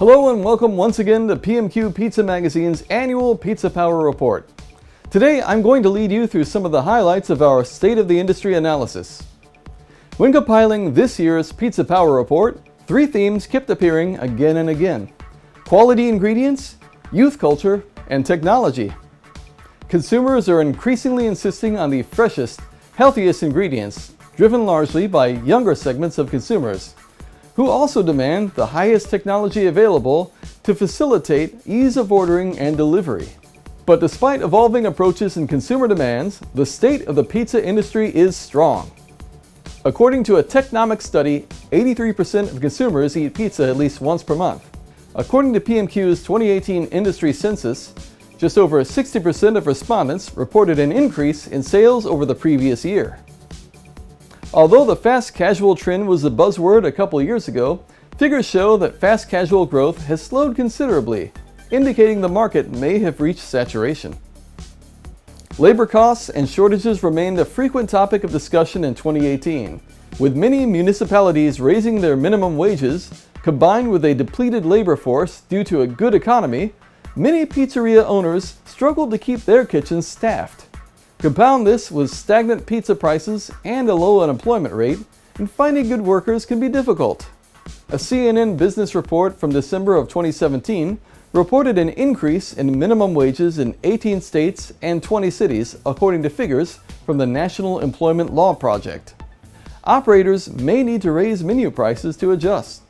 Hello and welcome once again to PMQ Pizza Magazine's annual Pizza Power Report. Today I'm going to lead you through some of the highlights of our State of the Industry analysis. When compiling this year's Pizza Power Report, three themes kept appearing again and again: quality ingredients, youth culture, and technology. Consumers are increasingly insisting on the freshest, healthiest ingredients, driven largely by younger segments of consumers, who also demand the highest technology available to facilitate ease of ordering and delivery. But despite evolving approaches and consumer demands, the state of the pizza industry is strong. According to a Technomics study, 83% of consumers eat pizza at least once per month. According to PMQ's 2018 industry census, just over 60% of respondents reported an increase in sales over the previous year. Although the fast casual trend was a buzzword a couple years ago, figures show that fast casual growth has slowed considerably, indicating the market may have reached saturation. Labor costs and shortages remained a frequent topic of discussion in 2018, with many municipalities raising their minimum wages, combined with a depleted labor force due to a good economy. Many pizzeria owners struggled to keep their kitchens staffed. Compound this with stagnant pizza prices and a low unemployment rate, and finding good workers can be difficult. A CNN business report from December of 2017 reported an increase in minimum wages in 18 states and 20 cities, according to figures from the National Employment Law Project. Operators may need to raise menu prices to adjust.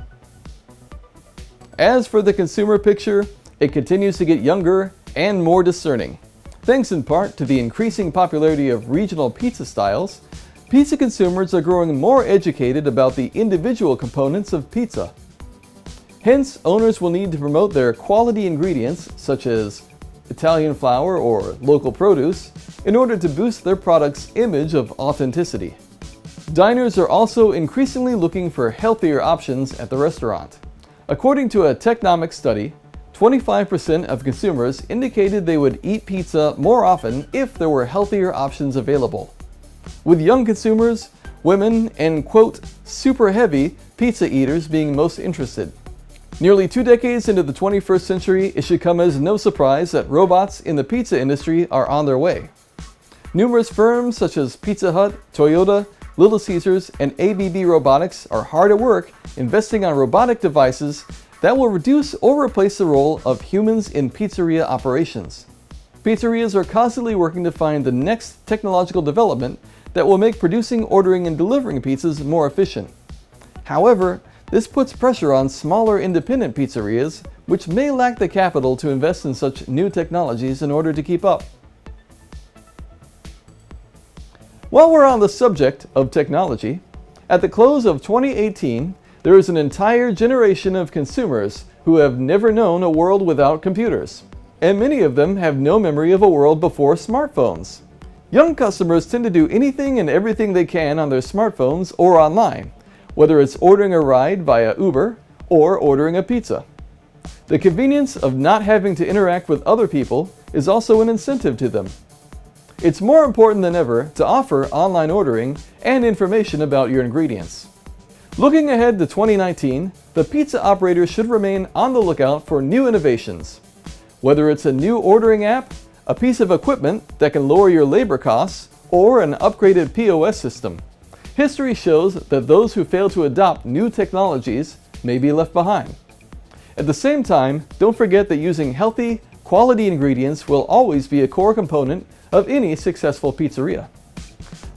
As for the consumer picture, it continues to get younger and more discerning. Thanks in part to the increasing popularity of regional pizza styles, pizza consumers are growing more educated about the individual components of pizza. Hence, owners will need to promote their quality ingredients, such as Italian flour or local produce, in order to boost their product's image of authenticity. Diners are also increasingly looking for healthier options at the restaurant. According to a Technomics study, 25% of consumers indicated they would eat pizza more often if there were healthier options available. With young consumers, women, and quote, super heavy pizza eaters being most interested. Nearly 2 decades into the 21st century, it should come as no surprise that robots in the pizza industry are on their way. Numerous firms such as Pizza Hut, Toyota, Little Caesars, and ABB Robotics are hard at work investing on robotic devices that will reduce or replace the role of humans in pizzeria operations. Pizzerias are constantly working to find the next technological development that will make producing, ordering, and delivering pizzas more efficient. However, this puts pressure on smaller independent pizzerias, which may lack the capital to invest in such new technologies in order to keep up. While we're on the subject of technology, at the close of 2018, there is an entire generation of consumers who have never known a world without computers, and many of them have no memory of a world before smartphones. Young customers tend to do anything and everything they can on their smartphones or online, whether it's ordering a ride via Uber or ordering a pizza. The convenience of not having to interact with other people is also an incentive to them. It's more important than ever to offer online ordering and information about your ingredients. Looking ahead to 2019, the pizza operator should remain on the lookout for new innovations. Whether it's a new ordering app, a piece of equipment that can lower your labor costs, or an upgraded POS system, history shows that those who fail to adopt new technologies may be left behind. At the same time, don't forget that using healthy, quality ingredients will always be a core component of any successful pizzeria.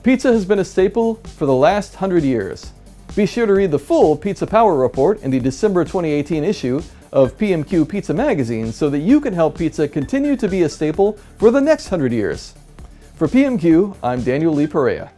Pizza has been a staple for the last 100 years. Be sure to read the full Pizza Power Report in the December 2018 issue of PMQ Pizza Magazine so that you can help pizza continue to be a staple for the next 100 years. For PMQ, I'm Daniel Lee Perea.